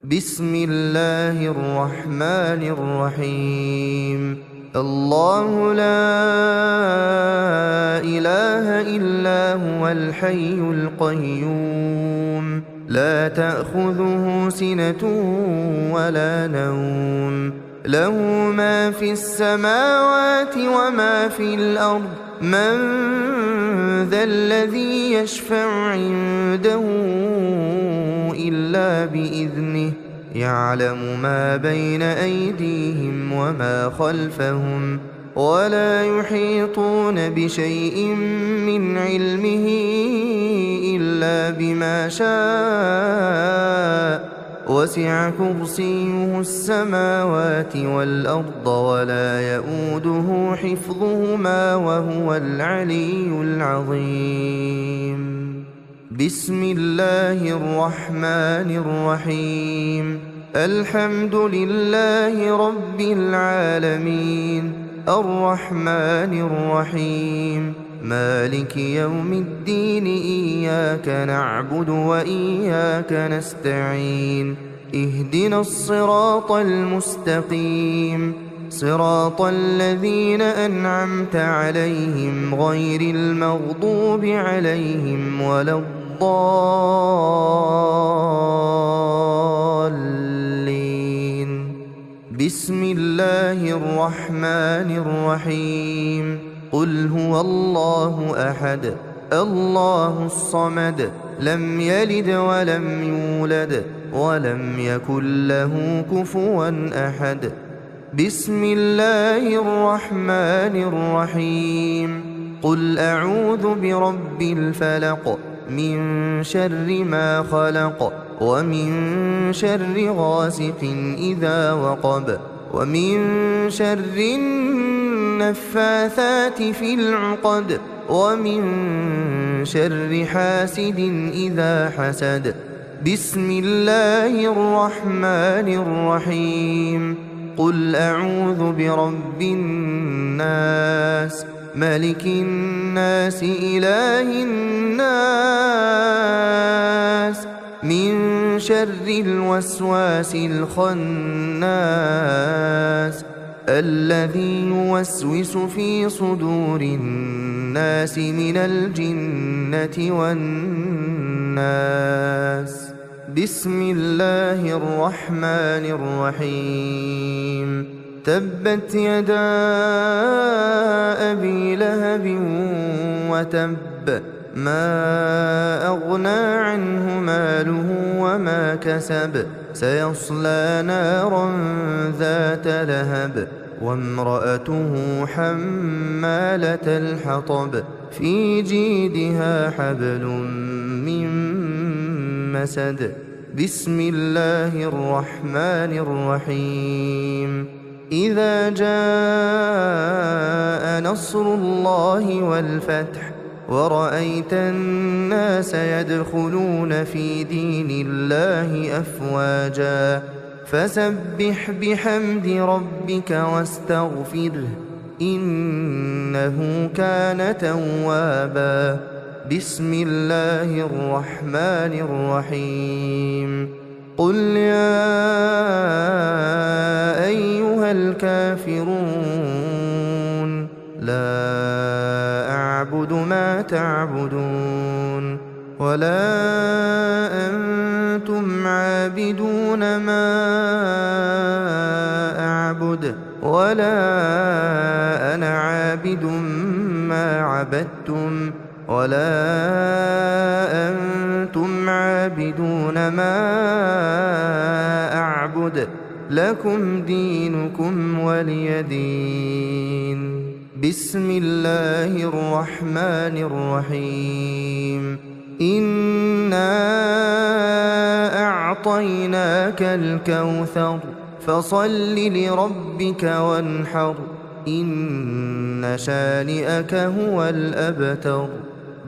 بسم الله الرحمن الرحيم. الله لا إله إلا هو الحي القيوم لا تأخذه سنة ولا نوم له ما في السماوات وما في الأرض من ذا الذي يشفع عنده إلا بإذنه يعلم ما بين أيديهم وما خلفهم ولا يحيطون بشيء من علمه إلا بما شاء وسع كرسيه السماوات والأرض ولا يؤوده حفظهما وهو العلي العظيم. بسم الله الرحمن الرحيم. الحمد لله رب العالمين الرحمن الرحيم مالك يوم الدين إياك نعبد وإياك نستعين اهدنا الصراط المستقيم صراط الذين أنعمت عليهم غير المغضوب عليهم ولا الضالين. بسم الله الرحمن الرحيم. قل هو الله أحد الله الصمد لم يلد ولم يولد ولم يكن له كفوا أحد. بسم الله الرحمن الرحيم. قل أعوذ برب الفلق من شر ما خلق ومن شر غاسق إذا وقب ومن شر النفاثات في العقد ومن شر حاسد إذا حسد. بسم الله الرحمن الرحيم. قل أعوذ برب الناس ملك الناس إله الناس من شر الوسواس الخناس الذي يوسوس في صدور الناس من الجنة والناس. بسم الله الرحمن الرحيم. تبت يدا أبي لهب وتب ما أغنى عنه ماله وما كسب سيصلى نارا ذات لهب وامرأته حمالة الحطب في جيدها حبل من مسد. بسم الله الرحمن الرحيم. إذا جاء نصر الله والفتح ورأيت الناس يدخلون في دين الله أفواجا فسبح بحمد ربك واستغفره إنه كان توابا. بسم الله الرحمن الرحيم. قل يا أيها الكافرون لا أعبد ما تعبدون ولا أنتم عابدون ما أعبد ولا أنا عابد ما عبدتم ولا أنتم عابدون ما أعبد لكم دينكم ولي دين. بسم الله الرحمن الرحيم. إنا أعطيناك الكوثر فصل لربك وانحر إن شانئك هو الأبتر.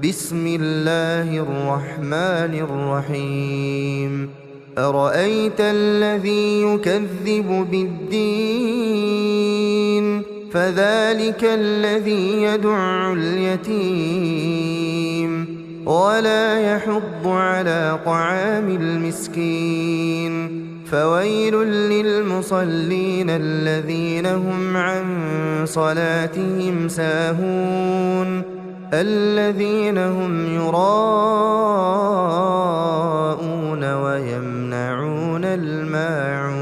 بسم الله الرحمن الرحيم. أرأيت الذي يكذب بالدين فذلك الذي يدع اليتيم ولا يحض على طعام المسكين فويل للمصلين الذين هم عن صلاتهم ساهون الذين هم يراءون ويمنعون الماعون.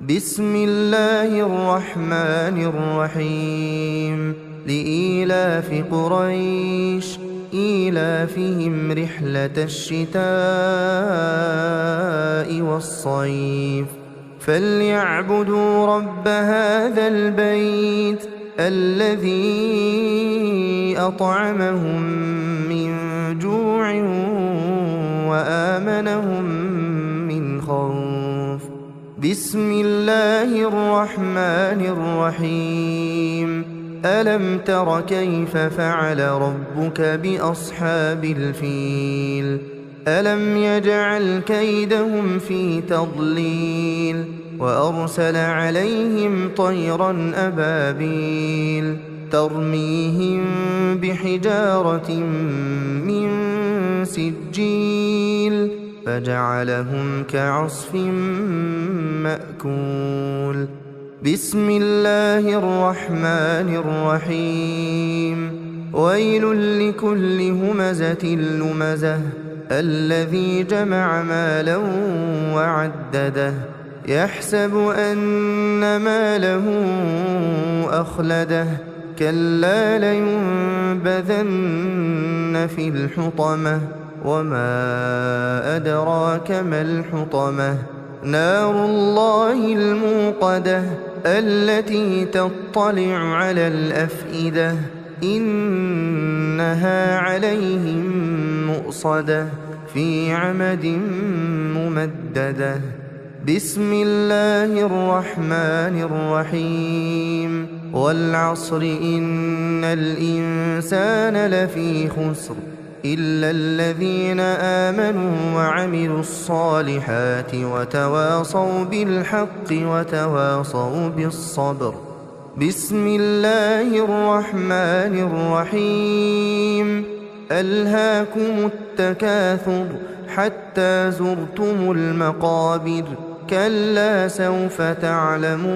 بسم الله الرحمن الرحيم. لإيلاف قريش إيلافهم رحلة الشتاء والصيف فليعبدوا رب هذا البيت الذي أطعمهم من جوع وآمنهم من خوف. بسم الله الرحمن الرحيم. ألم تر كيف فعل ربك بأصحاب الفيل ألم يجعل كيدهم في تضليل وأرسل عليهم طيرا أبابيل ترميهم بحجارة من سجيل فجعلهم كعصف مأكول. بسم الله الرحمن الرحيم. ويل لكل همزة لمزة الذي جمع مالا وعدده يحسب أن ماله أخلده كلا لينبذن في الحطمة وما أدراك ما الحطمة نار الله الموقدة التي تطلع على الأفئدة إنها عليهم مؤصدة في عمد ممددة. بسم الله الرحمن الرحيم. والعصر إن الإنسان لفي خسر إلا الذين آمنوا وعملوا الصالحات وتواصوا بالحق وتواصوا بالصبر. بسم الله الرحمن الرحيم. ألهاكم التكاثر حتى زرتم المقابر كلا سوف تعلمون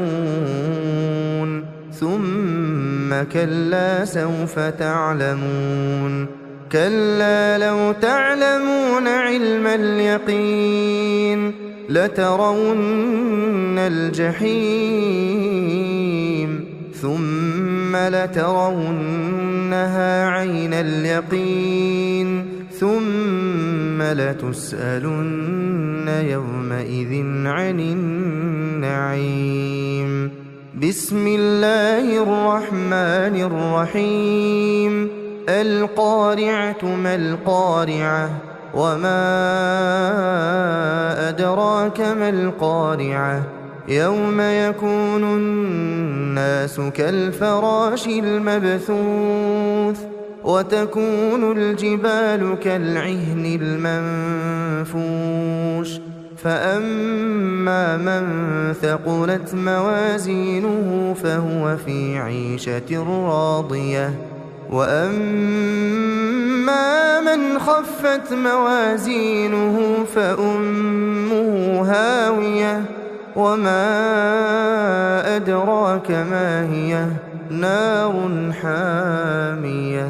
ثم كلا سوف تعلمون كلا لو تعلمون علم اليقين لترون الجحيم ثم لترونها عين اليقين ثم لتسألن يومئذ عن النعيم. بسم الله الرحمن الرحيم. القارعة ما القارعة وما أدراك ما القارعة يوم يكون الناس كالفراش المبثوث وتكون الجبال كالعهن المنفوش فأما من ثقلت موازينه فهو في عيشة راضية وأما من خفت موازينه فأمه هاوية وما أدراك ما هي نار حامية.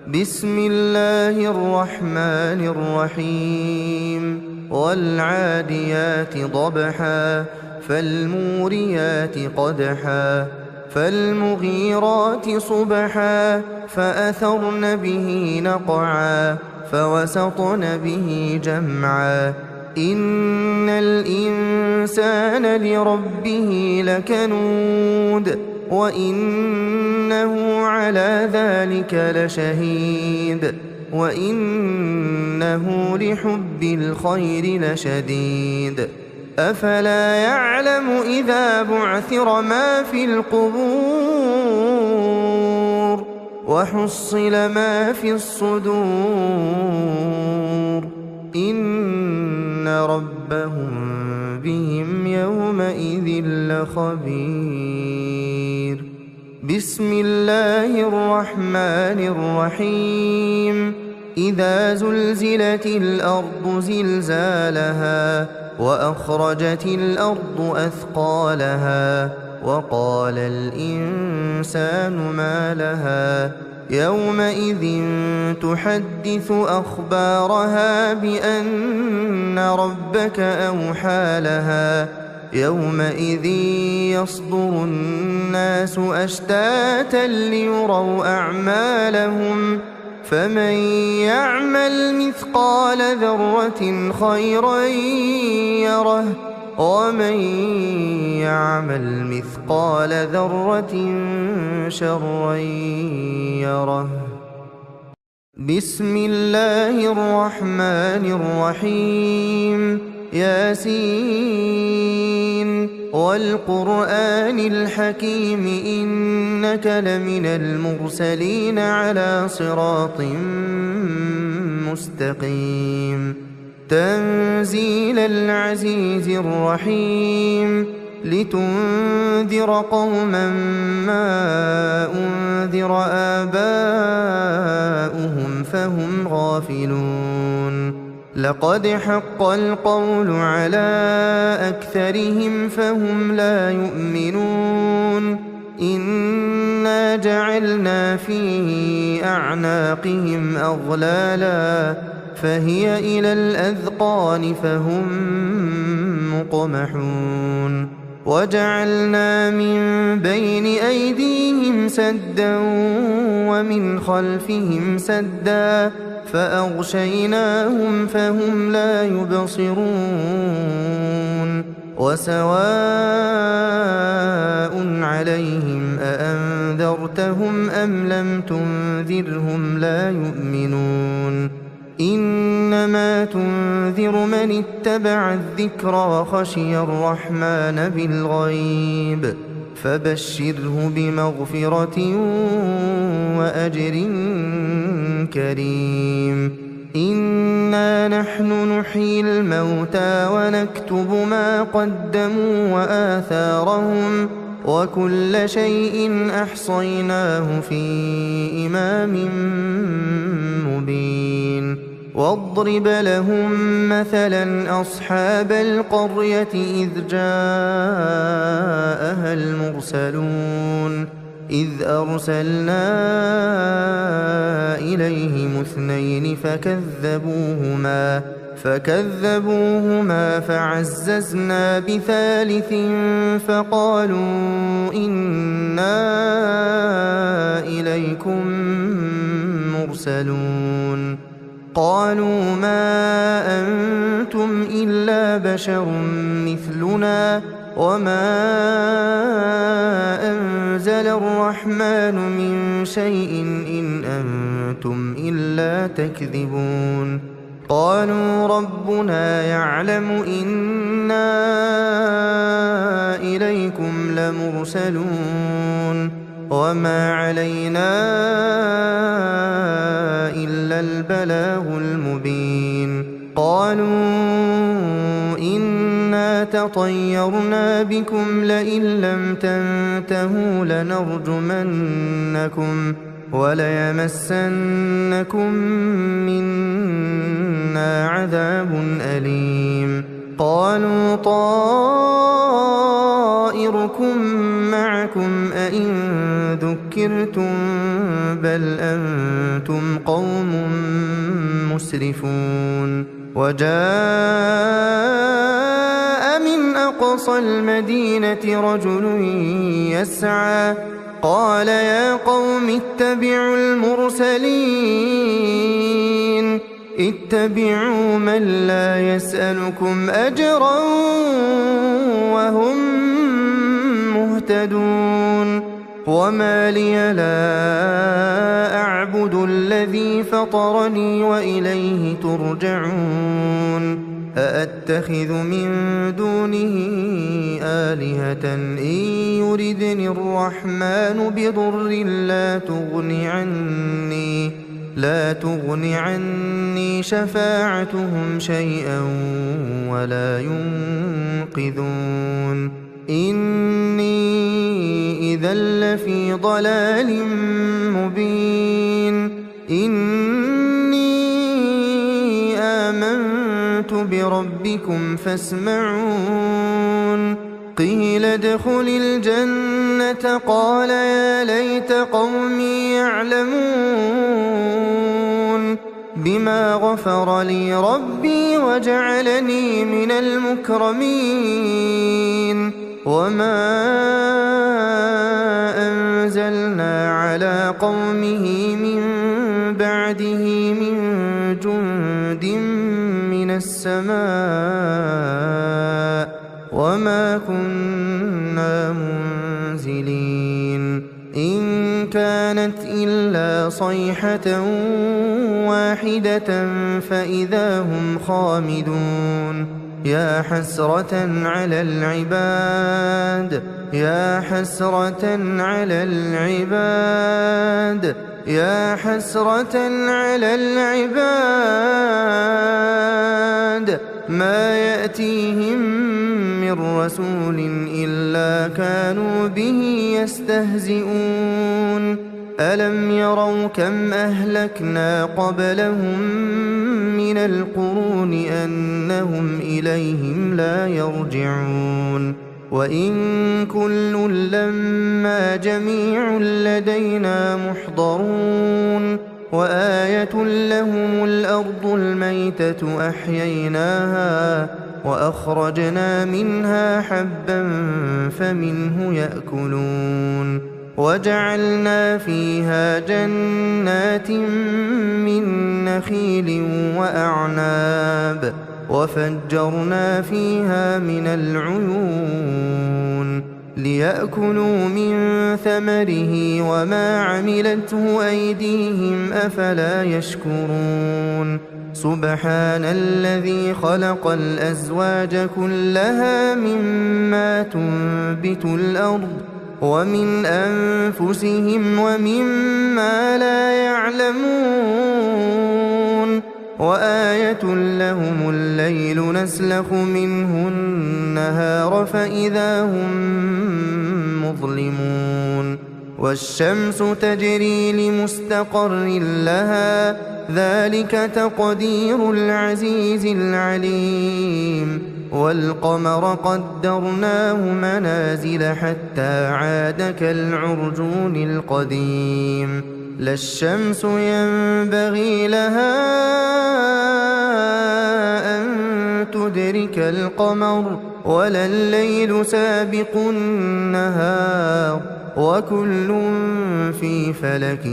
بسم الله الرحمن الرحيم. والعاديات ضبحا فالموريات قدحا فالمغيرات صبحا فأثرن به نقعا فوسطن به جمعا إن الإنسان لربه لكنود وإنه على ذلك لشهيد وإنه لحب الخير لشديد أفلا يعلم إذا بعثر ما في القبور وحصل ما في الصدور إن ربهم بهم يومئذ لخبير. بسم الله الرحمن الرحيم. إذا زلزلت الأرض زلزالها وأخرجت الأرض أثقالها وقال الإنسان ما لها يومئذ تحدث أخبارها بأن ربك أوحى لها يومئذ يصدر الناس أشتاتا ليروا أعمالهم فمن يعمل مثقال ذرة خيرا يره ومن يعمل مثقال ذرة شرا يره. بسم الله الرحمن الرحيم. ياسين والقرآن الحكيم إنك لمن المرسلين على صراط مستقيم. تنزيل العزيز الرحيم. لتنذر قوما ما أنذر آباؤهم فهم غافلون. لقد حق القول على أكثرهم فهم لا يؤمنون. إنا جعلنا في أعناقهم أغلالا فهي إلى الأذقان فهم مقمحون. وجعلنا من بين أيديهم سدا ومن خلفهم سدا فأغشيناهم فهم لا يبصرون. وسواء عليهم أأنذرتهم أم لم تنذرهم لا يؤمنون. إنما تنذر من اتبع الذكر وخشي الرحمن بالغيب فبشره بمغفرة وأجر كريم. إنا نحن نحيي الموتى ونكتب ما قدموا وآثارهم وكل شيء أحصيناه في إمام مبين. واضرب لهم مثلا أصحاب القرية إذ جاءها المرسلون إذ أرسلنا إليهم اثنين فكذبوهما فعززنا بثالث فقالوا إنا إليكم مرسلون. قالوا ما أنتم إلا بشر مثلنا وما أنزل الرحمن من شيء إن أنتم إلا تكذبون. قالوا ربنا يعلم إنا إليكم لمرسلون وما علينا إلا البلاغ المبين. قالوا إنا تطيرنا بكم لئن لم تنتهوا لنرجمنكم وليمسنكم منا عذاب أليم. قالوا طائركم معكم أئن ذكرتم بل أنتم قوم مسرفون. وجاء من أقصى المدينة رجل يسعى قال يا قوم اتبعوا المرسلين اتبعوا من لا يسألكم أجرا وهم مهتدون. وما لي لا أعبد الذي فطرني وإليه ترجعون. أأتخذ من دونه آلهة إن يردني الرحمن بضر لا تغن عني شفاعتهم شيئا ولا ينقذون. إني إذا لفي ضلال مبين. إني بربكم فاسمعون قيل ادخل الجنة قال يا ليت قومي يعلمون بما غفر لي ربي وجعلني من المكرمين وما أنزلنا على قومه من بعده من جند من السماء وما كنا منزلين إن كانت إلا صيحة واحدة فإذا هم خامدون يا حسرة على العباد يا حسرة على العباد يا حسرة على العباد ما يأتيهم من رسول إلا كانوا به يستهزئون ألم يروا كم أهلكنا قبلهم من القرون أنهم إليهم لا يرجعون وإن كل لما جميع لدينا محضرون وآية لهم الأرض الميتة أحييناها وأخرجنا منها حبا فمنه يأكلون وجعلنا فيها جنات من نخيل وأعناب وفجرنا فيها من العيون ليأكلوا من ثمره وما عملته أيديهم أفلا يشكرون سبحان الذي خلق الأزواج كلها مما تنبت الأرض ومن أنفسهم ومما لا يعلمون وآية لهم الليل نسلخ منه النهار فإذا هم مظلمون والشمس تجري لمستقر لها ذلك تقدير العزيز العليم والقمر قدرناه منازل حتى عاد كالعرجون القديم لا الشمس ينبغي لها أن تدرك القمر ولا الليل سابق النهار وكل في فلك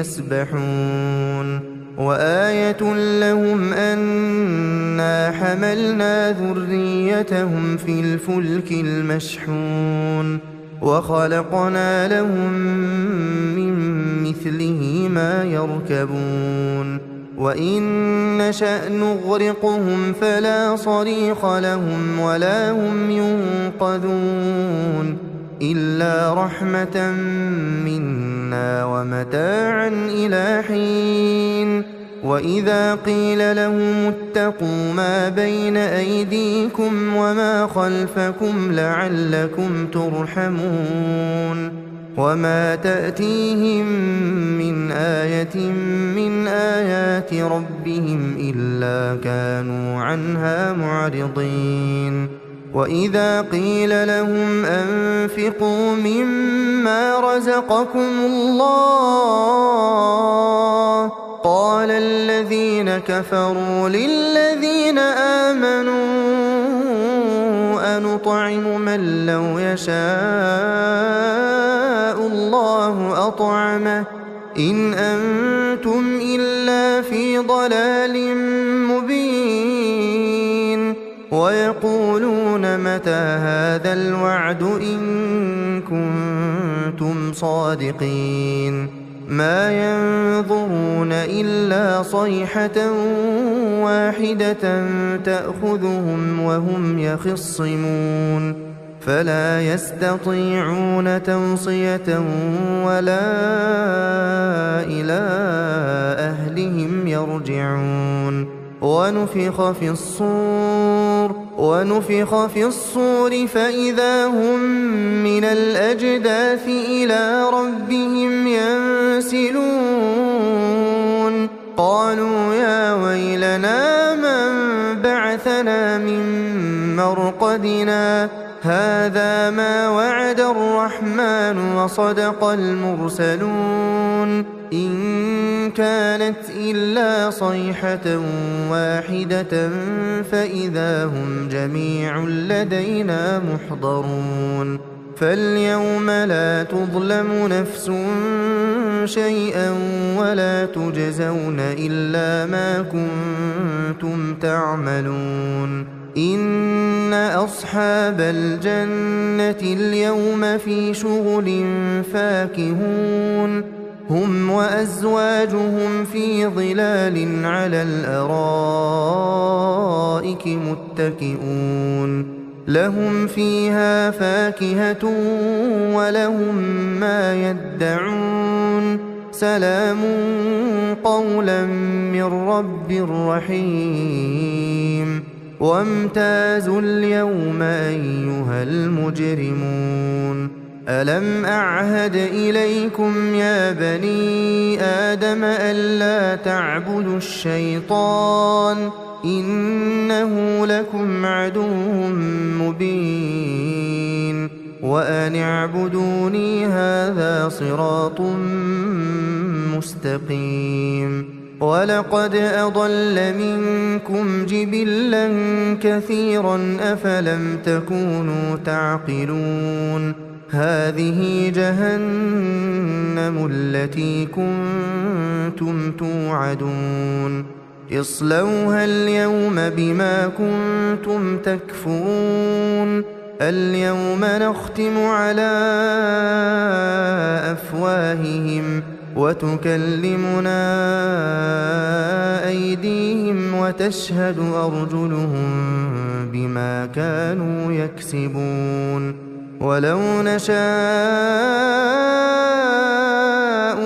يسبحون وآية لهم أنا حملنا ذريتهم في الفلك المشحون وخلقنا لهم من مثله ما يركبون وإن نشأ نغرقهم فلا صريخ لهم ولا هم ينقذون إلا رحمة منا ومتاعا إلى حين وإذا قيل لهم اتقوا ما بين أيديكم وما خلفكم لعلكم ترحمون وما تأتيهم من آية من آيات ربهم إلا كانوا عنها معرضين وإذا قيل لهم أنفقوا مما رزقكم الله قال الذين كفروا للذين آمنوا أنطعم من لو يشاء الله أطعمه إن أنتم إلا في ضلال مبين ويقولون متى هذا الوعد إن كنتم صادقين ما ينظرون إلا صيحة واحدة تأخذهم وهم يخصمون فلا يستطيعون توصية ولا إلى أهلهم يرجعون ونفخ في الصور فإذا هم من الأجداث إلى ربهم ينسلون قالوا يا ويلنا ما بعثنا من مرقدنا هذا ما وعد الرحمن وصدق المرسلون إن كانت إلا صيحة واحدة فإذا هم جميع لدينا محضرون فاليوم لا تظلم نفس شيئا ولا تجزون إلا ما كنتم تعملون إن أصحاب الجنة اليوم في شغل فاكهون هم وأزواجهم في ظلال على الأرائك متكئون لهم فيها فاكهة ولهم ما يدعون سلام قولا من رب رحيم وامتازوا اليوم أيها المجرمون ألم أعهد إليكم يا بني آدم ألا تعبدوا الشيطان إنه لكم عدو مبين وأن اعبدوني هذا صراط مستقيم ولقد أضل منكم جبلا كثيرا أفلم تكونوا تعقلون هذه جهنم التي كنتم توعدون اصلوها اليوم بما كنتم تكفرون اليوم نختم على أفواههم وتكلمنا أيديهم وتشهد أرجلهم بما كانوا يكسبون ولو نشاء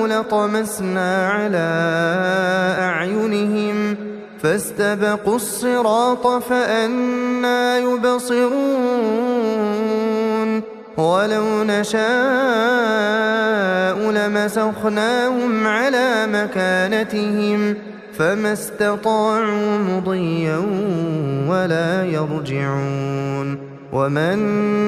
لطمسنا على أعينهم فاستبقوا الصراط فأنى يبصرون ولو نشاء لمسخناهم على مكانتهم فما استطاعوا مضيا ولا يرجعون ومن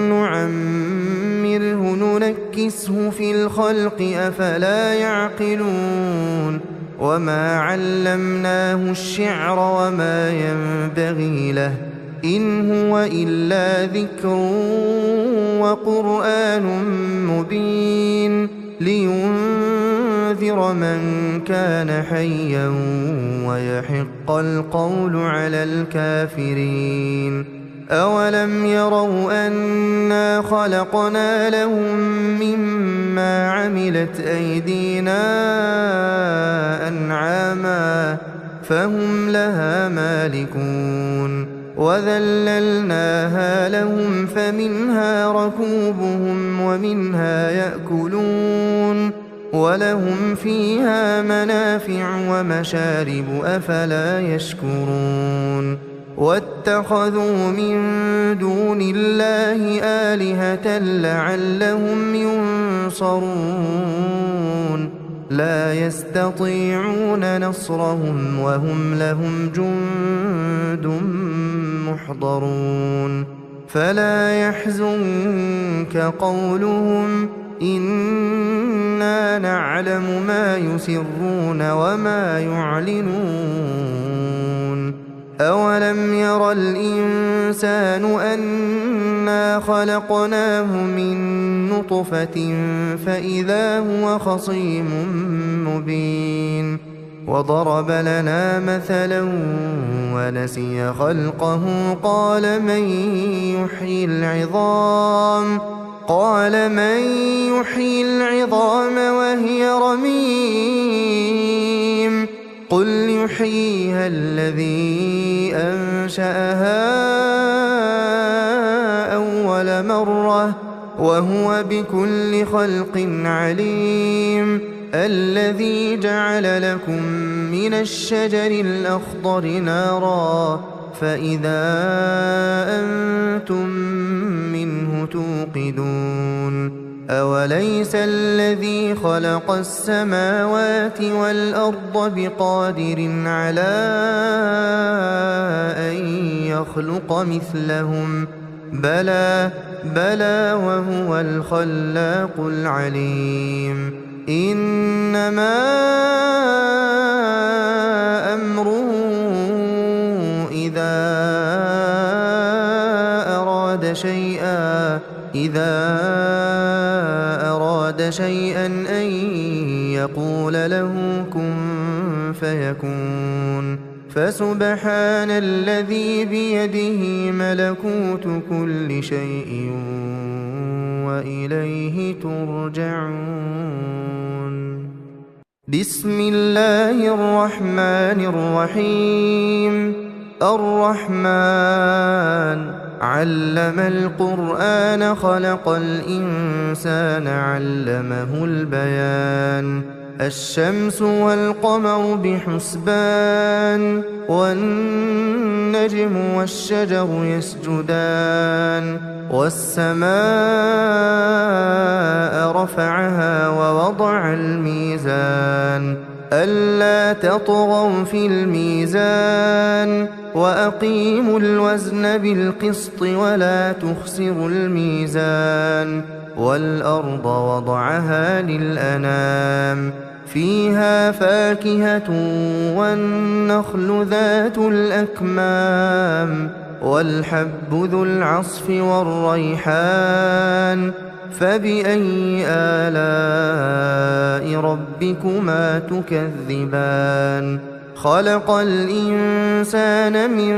نعمره ننكسه في الخلق أفلا يعقلون وما علمناه الشعر وما ينبغي له إن هو إلا ذكر وقرآن مبين لينذر من كان حيا ويحق القول على الكافرين أولم يروا أنا خلقنا لهم مما عملت أيدينا أنعاما فهم لها مالكون وذللناها لهم فمنها ركوبهم ومنها يأكلون ولهم فيها منافع ومشارب أفلا يشكرون واتخذوا من دون الله آلهة لعلهم ينصرون لا يستطيعون نصرهم وهم لهم جند محضرون فلا يحزنك قولهم إنا نعلم ما يسرون وما يعلنون أولم ير الإنسان أنا خلقناه من نطفة فإذا هو خصيم مبين وضرب لنا مثلا ونسي خلقه قال من يحيي العظام وهي رميم قل يحييها الذي أنشأها أول مرة وهو بكل خلق عليم الذي جعل لكم من الشجر الأخضر نارا فإذا أنتم منه توقدون أوليس الذي خلق السماوات والأرض بقادر على أن يخلق مثلهم بلى وهو الخلاق العليم إنما أمره إذا أراد شيئا أن يقول له كن فيكون فسبحان الذي بيده ملكوت كل شيء وإليه ترجعون بسم الله الرحمن الرحيم الرحمن علم القرآن خلق الإنسان علمه البيان الشمس والقمر بحسبان والنجم والشجر يسجدان والسماء رفعها ووضع الميزان ألا تطغوا في الميزان وأقيموا الوزن بالقسط ولا تخسروا الميزان والأرض وضعها للأنام فيها فاكهة والنخل ذات الأكمام والحب ذو العصف والريحان فبأي آلاء ربكما تكذبان خلق الإنسان من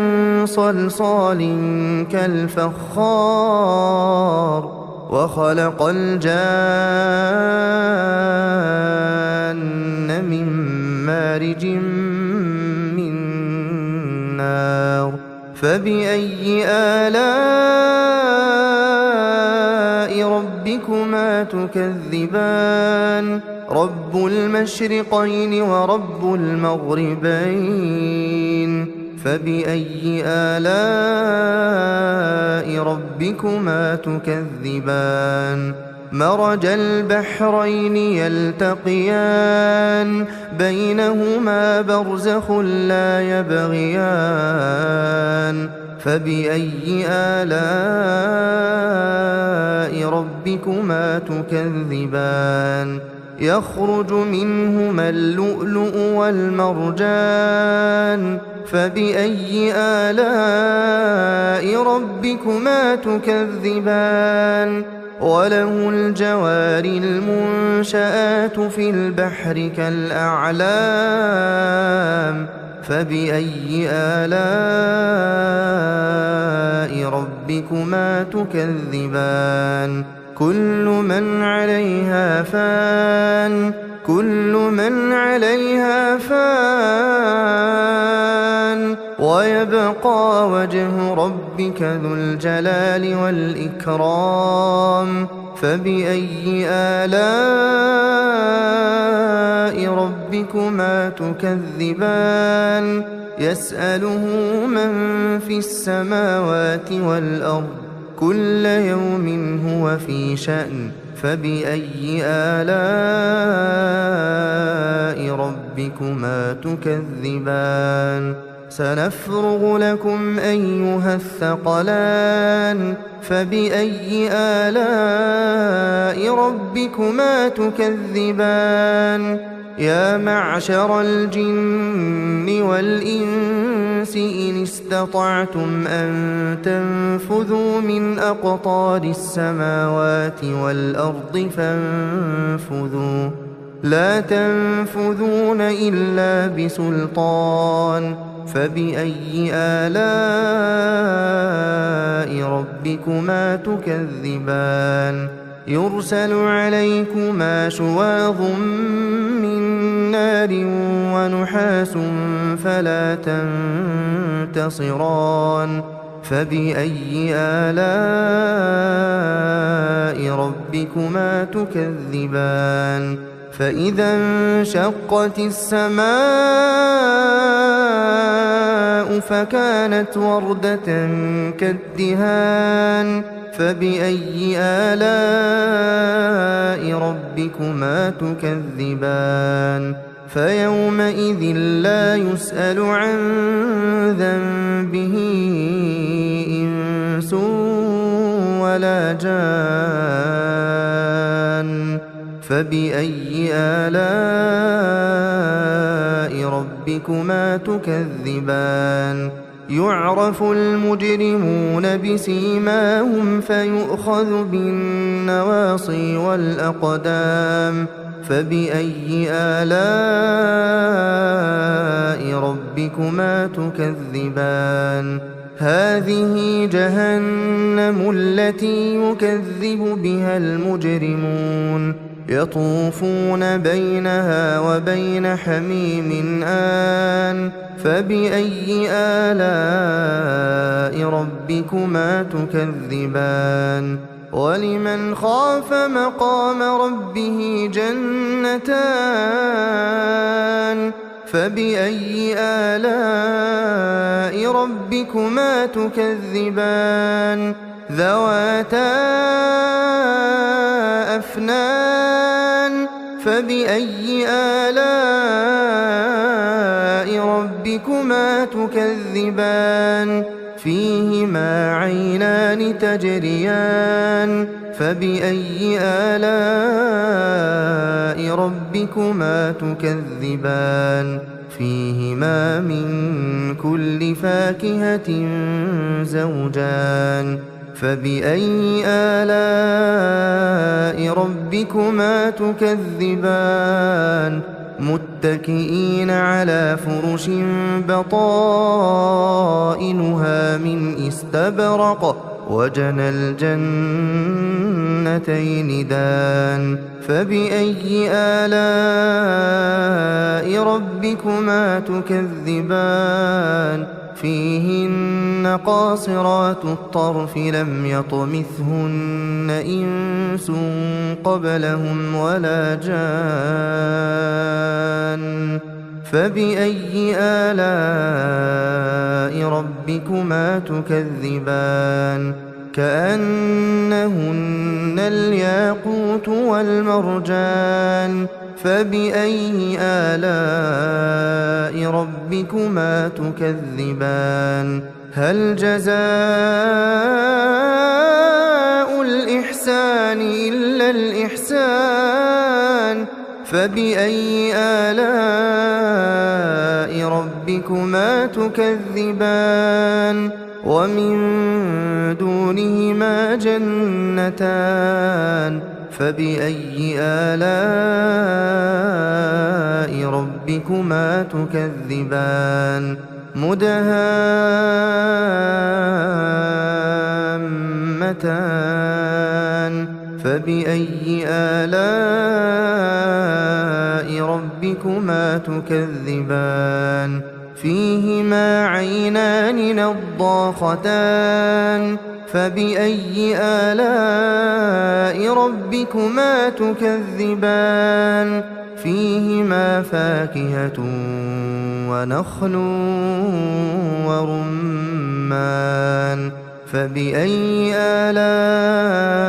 صلصال كالفخار وخلق الجان من مارج من نار فبأي آلاء ربكما تكذبان رب المشرقين ورب المغربين فبأي آلاء ربكما تكذبان مرج البحرين يلتقيان بينهما برزخ لا يبغيان فبأي آلاء ربكما تكذبان يخرج منهما اللؤلؤ والمرجان فبأي آلاء ربكما تكذبان وله الجوار المنشآت في البحر كالأعلام فبأي آلاء ربكما تكذبان كل من عليها فان ويبقى وجه ربك ذو الجلال والإكرام فبأي آلاء ربكما تكذبان يسأله من في السماوات والأرض كل يوم هو في شأن فبأي آلاء ربكما تكذبان سنفرغ لكم أيها الثقلان فبأي آلاء ربكما تكذبان يا معشر الجن والإنس إن استطعتم أن تنفذوا من أقطار السماوات والأرض فانفذوا لا تنفذون إلا بسلطان فبأي آلاء ربكما تكذبان يرسل عليكما شواظ من نار ونحاس فلا تنتصران فبأي آلاء ربكما تكذبان فإذا انشقت السماء السماء فكانت وردة كالدهان فبأي آلاء ربكما تكذبان فيومئذ لا يسأل عن ذنبه إنس ولا جان فبأي آلاء ربكما تكذبان يعرف المجرمون بسيماهم فيؤخذ بالنواصي والأقدام فبأي آلاء ربكما تكذبان هذه جهنم التي يكذب بها المجرمون يطوفون بينها وبين حميم آن فبأي آلاء ربكما تكذبان ولمن خاف مقام ربه جنتان فبأي آلاء ربكما تكذبان ذواتا أفنان فبأي آلاء ربكما تكذبان فيهما عينان تجريان فبأي آلاء ربكما تكذبان فيهما من كل فاكهة زوجان فبأي آلاء ربكما تكذبان متكئين على فرش بطائنها من استبرق وجنى الجنتين دان فبأي آلاء ربكما تكذبان فيهن قاصرات الطرف لم يطمثهن إنس قبلهم ولا جان فبأي آلاء ربكما تكذبان كأنهن الياقوت والمرجان فبأي آلاء ربكما تكذبان هل جزاء الإحسان إلا الإحسان فبأي آلاء ربكما تكذبان ومن دونهما جنتان فبأي آلاء ربكما تكذبان مدهامتان فبأي آلاء ربكما تكذبان فيهما عينان نضاختان فبأي آلاء ربكما تكذبان فيهما فاكهة ونخل ورمان فبأي آلاء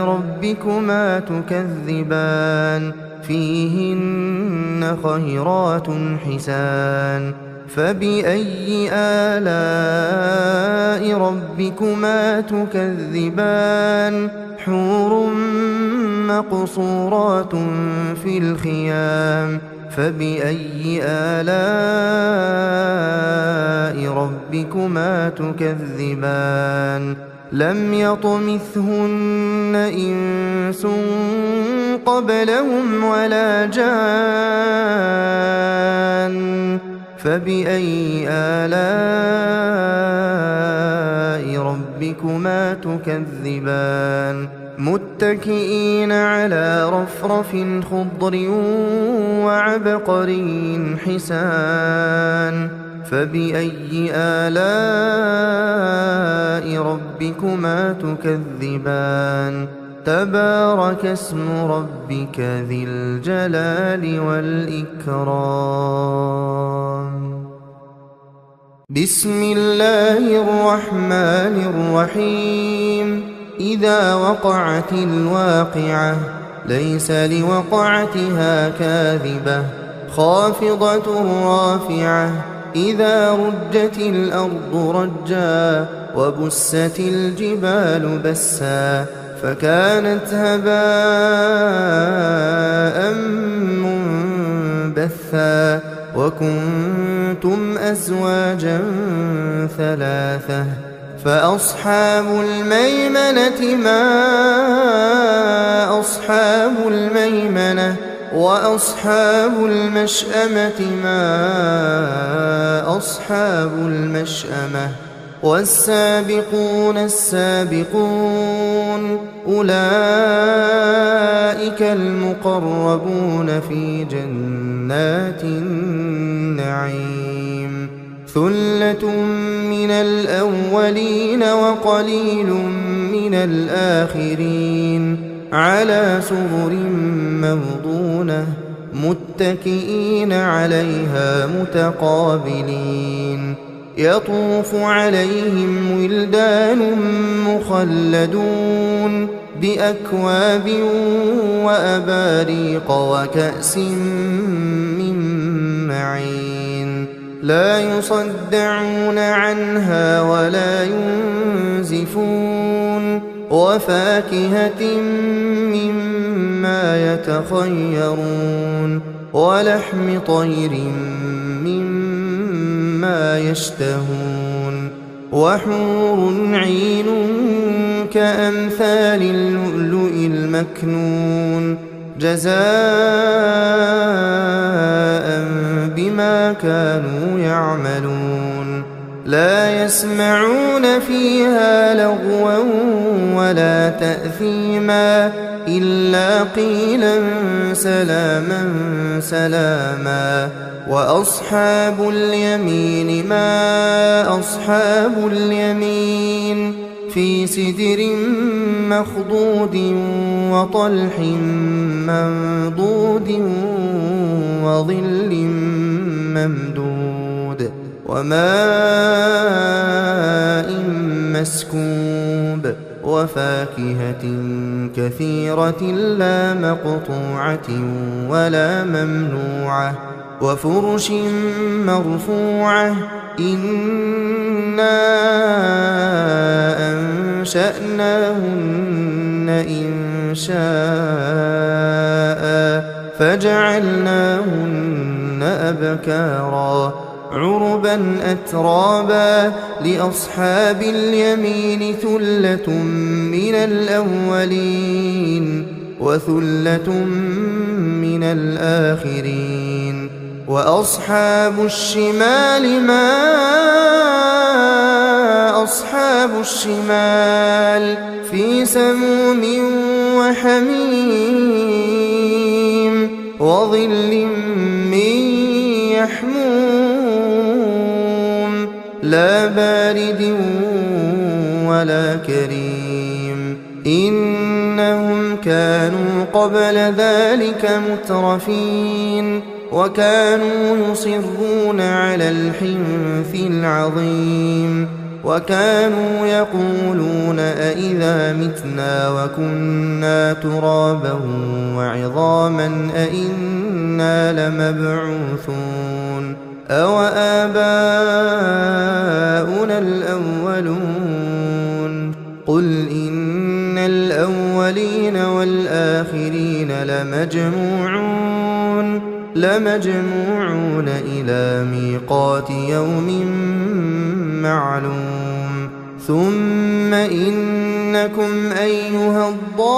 ربكما تكذبان فيهن خيرات حسان فبأي آلاء ربكما تكذبان حور مقصورات في الخيام فبأي آلاء ربكما تكذبان لم يطمثهن إنس قبلهم ولا جان فبأي آلاء ربكما تكذبان متكئين على رفرف خضر وعبقري حسان فبأي آلاء ربكما تكذبان تبارك اسم ربك ذي الجلال والإكرام بسم الله الرحمن الرحيم إذا وقعت الواقعة ليس لوقعتها كاذبة خافضة رافعة إذا رجت الأرض رجا وبست الجبال بسا فكانت هباء منبثا وكنتم أزواجا ثلاثة فأصحاب الميمنة ما أصحاب الميمنة وأصحاب المشأمة ما أصحاب المشأمة والسابقون السابقون أولئك المقربون في جنات النعيم ثلة من الأولين وقليل من الآخرين على سرر موضونة متكئين عليها متقابلين يطوف عليهم ولدان مخلدون بأكواب وأباريق وكأس من معين لا يصدعون عنها ولا ينزفون وفاكهة مما يتخيرون ولحم طير مما يشتهون وحور عين كأمثال اللؤلؤ المكنون جزاء بما كانوا يعملون لا يسمعون فيها لغوا ولا تأثيما إلا قيلا سلاما سلاما وأصحاب اليمين ما أصحاب اليمين في سدر مخضود وطلح منضود وظل ممدود وماء مسكوب وفاكهة كثيرة لا مقطوعة ولا ممنوعة وفرش مرفوعة إنا أنشأناهن إنشاء فجعلناهن أبكارا عربا أترابا لأصحاب اليمين ثلة من الأولين وثلة من الآخرين وأصحاب الشمال ما أصحاب الشمال في سموم وحميم وظل من يحموم لا بارد ولا كريم إنهم كانوا قبل ذلك مترفين وكانوا يصرون على الحنث العظيم وكانوا يقولون أئذا متنا وكنا ترابا وعظاما أئنا لمبعوثون أو آباؤنا الأولون قل إن الأولين والآخرين لمجموعون إلى ميقات يوم معلوم ثم إنكم أيها الضالون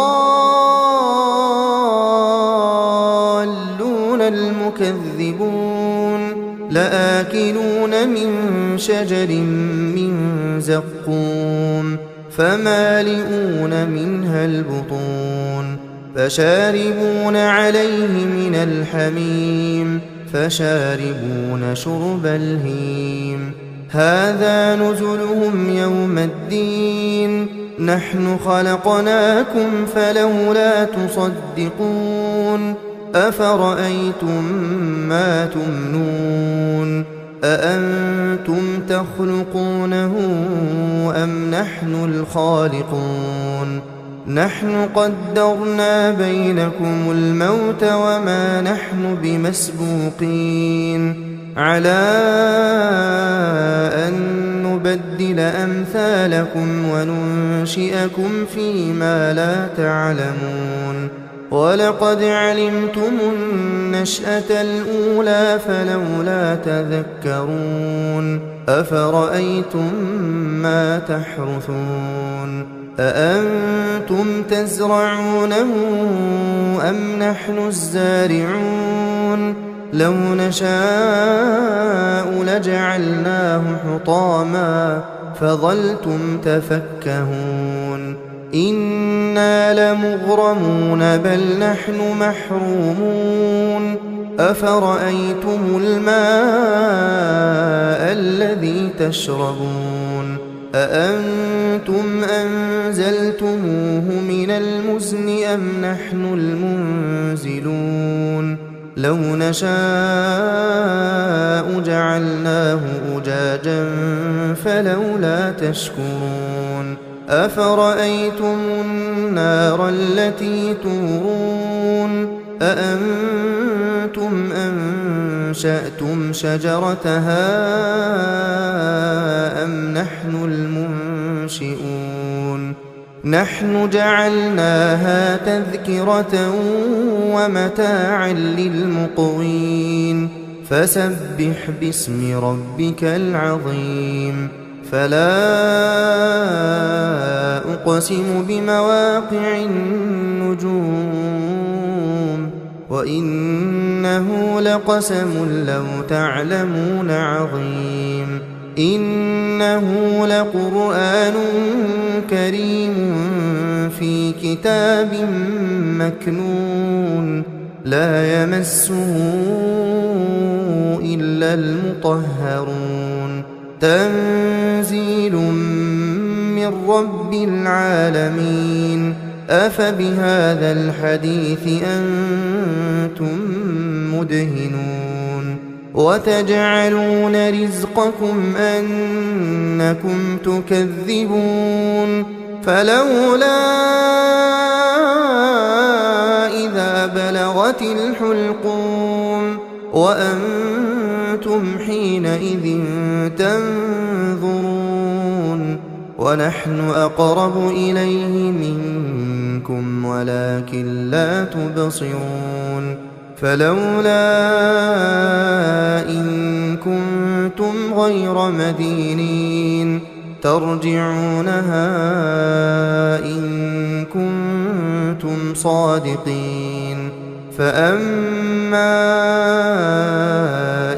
المكذبون لآكلون من شجر من زقوم فمالئون منها البطون فشاربون عليه من الحميم فشاربون شرب الهيم هذا نزلهم يوم الدين نحن خلقناكم فلولا تصدقون أفرأيتم ما تمنون أأنتم تخلقونه أم نحن الخالقون نحن قدرنا بينكم الموت وما نحن بمسبوقين على أن نبدل أمثالكم وننشئكم فيما لا تعلمون ولقد علمتم النشأة الأولى فلولا تذكرون أفرأيتم ما تحرثون أأنتم تزرعونه أم نحن الزارعون لو نشاء لجعلناه حطاما فظلتم تفكهون إنا لمغرمون بل نحن محرومون أفرأيتم الماء الذي تشربون أأنتم أنزلتموه من المزن أم نحن المنزلون لو نشاء جعلناه أجاجا فلولا تشكرون أفرأيتم النار التي تورون أأنتم أنشأتم شجرتها أم نحن المنشئون نحن جعلناها تذكرة ومتاعا للمقوين فسبح باسم ربك العظيم فلا أقسم بمواقع النجوم وإنه لقسم لو تعلمون عظيم إنه لقرآن كريم في كتاب مكنون لا يمسه إلا المطهرون تنزيل من رب العالمين أفبهذا الحديث أنتم مدهنون وتجعلون رزقكم أنكم تكذبون فلولا إذا بلغت الحلقوم وأنتم حينئذ تنظرون ونحن أقرب إليه منكم ولكن لا تبصرون فلولا إن كنتم غير مدينين ترجعونها إن كنتم صادقين فأما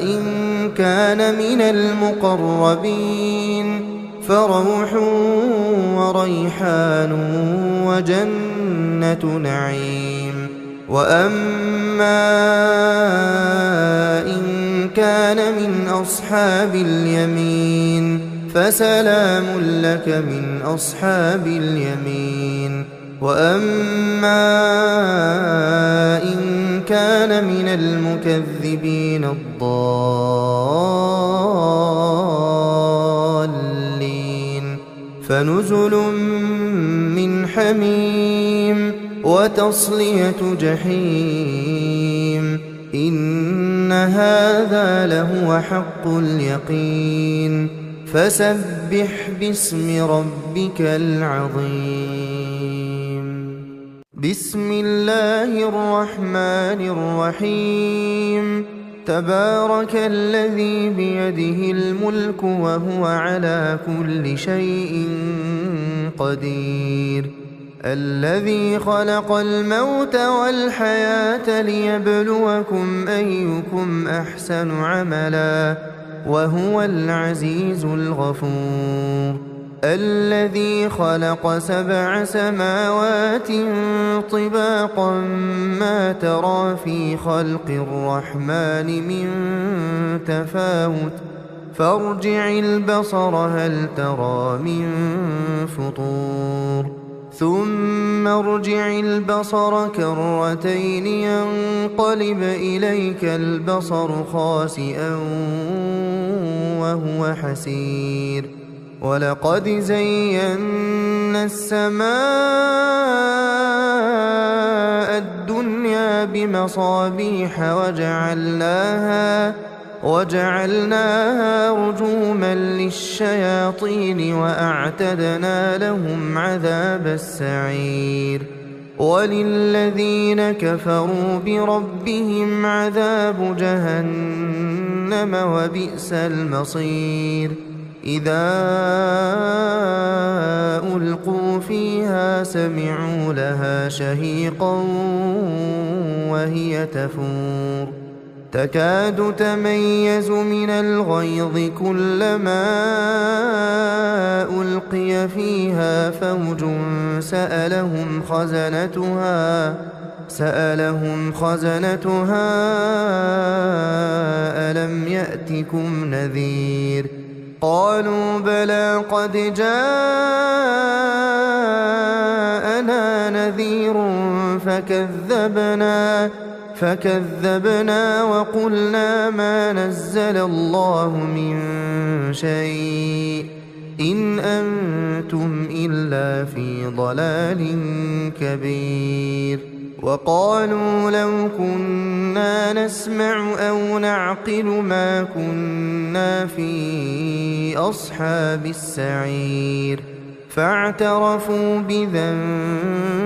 إن كان من المقربين فروح وريحان وجنة نعيم وأما إن كان من أصحاب اليمين فسلام لك من أصحاب اليمين وأما إن كان من المكذبين الضالين فنزل من حميم وتصلية جحيم إن هذا لهو حق اليقين فسبح باسم ربك العظيم بسم الله الرحمن الرحيم تبارك الذي بيده الملك وهو على كل شيء قدير الذي خلق الموت والحياة ليبلوكم أيكم أحسن عملا وهو العزيز الغفور الذي خلق 7 سماوات طباقا ما ترى في خلق الرحمن من تفاوت فارجع البصر هل ترى من فطور ثم ارجع البصر كرتين ينقلب إليك البصر خاسئا وهو حسير ولقد زينا السماء الدنيا بمصابيح وجعلناها رجوما للشياطين وأعتدنا لهم عذاب السعير وللذين كفروا بربهم عذاب جهنم وبئس المصير إذا ألقوا فيها سمعوا لها شهيقا وهي تفور تكاد تميز من الغيظ كلما ألقي فيها فوج سألهم خزنتها ألم يأتكم نذير قالوا بلى قد جاءنا نذير فكذبنا وقلنا ما نزل الله من شيء إن أنتم إلا في ضلال كبير وقالوا لو كنا نسمع أو نعقل ما كنا في أصحاب السعير فاعترفوا بذنبهم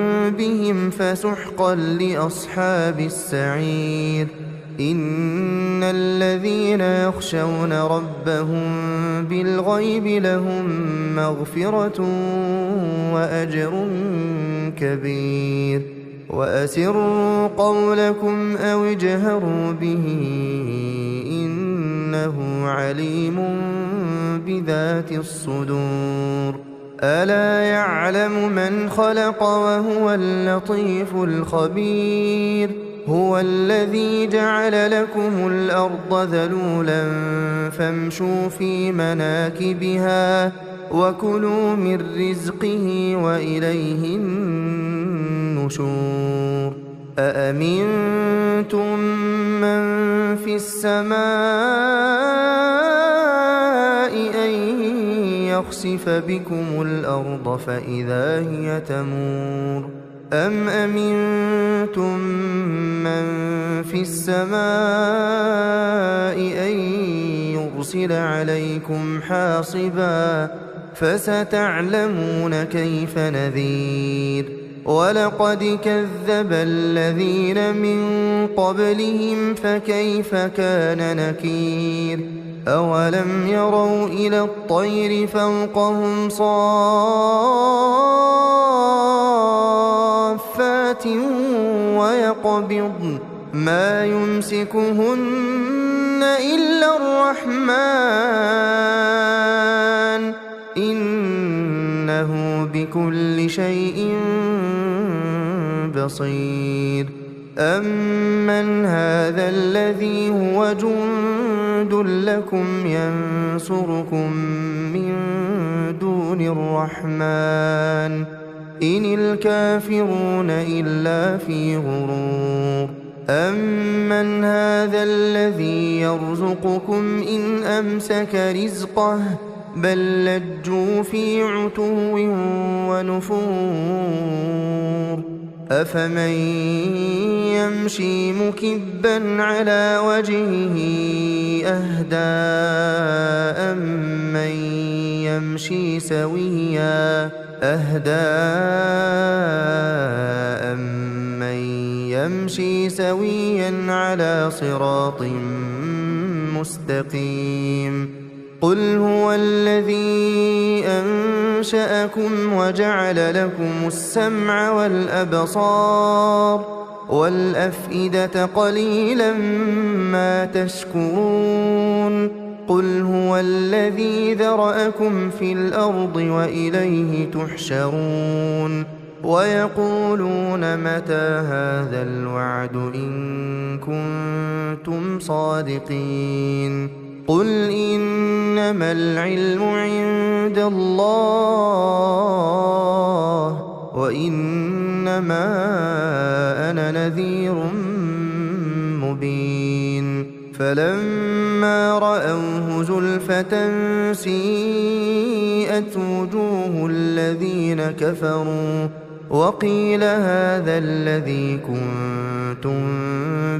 فسحقا لأصحاب السعير إن الذين يخشون ربهم بالغيب لهم مغفرة وأجر كبير وأسروا قولكم أو اجهروا به إنه عليم بذات الصدور ألا يعلم من خلق وهو اللطيف الخبير هو الذي جعل لكم الأرض ذلولا فامشوا في مناكبها وكلوا من رزقه وإليه النشور أأمنتم من في السماء أن يخسف بكم الأرض فإذا هي تمور أم أمنتم من في السماء أن يرسل عليكم حاصبا فستعلمون كيف نذير ولقد كذب الذين من قبلهم فكيف كان نكير أولم يروا إلى الطير فوقهم صافات ويقبضن ما يمسكهن إلا الرحمن إنه بكل شيء بصير أمن هذا الذي هو جند لكم ينصركم من دون الرحمن إن الكافرون إلا في غرور أمن هذا الذي يرزقكم إن أمسك رزقه بل لجوا في عتو ونفور أفمن يمشي مكبا على وجهه أهدى أمن يمشي سويا على صراط مستقيم قل هو الذي أنشأكم وجعل لكم السمع والأبصار والأفئدة قليلا ما تشكرون قل هو الذي ذرأكم في الأرض وإليه تحشرون ويقولون متى هذا الوعد إن كنتم صادقين قل إنما العلم عند الله إنما أنا نذير مبين فلما رأوه زلفة سيئت وجوه الذين كفروا وقيل هذا الذي كنتم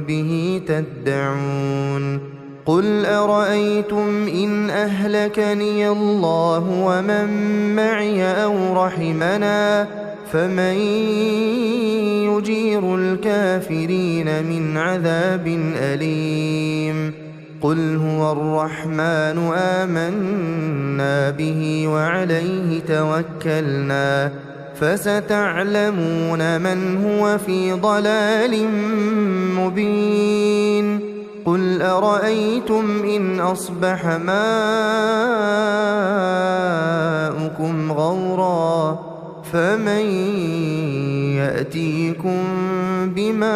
به تدعون قل أرأيتم إن أهلكني الله ومن معي أو رحمنا فمن يجير الكافرين من عذاب أليم قل هو الرحمن آمنا به وعليه توكلنا فستعلمون من هو في ضلال مبين قل أرأيتم إن أصبح ماؤكم غورا فمن يأتيكم بماء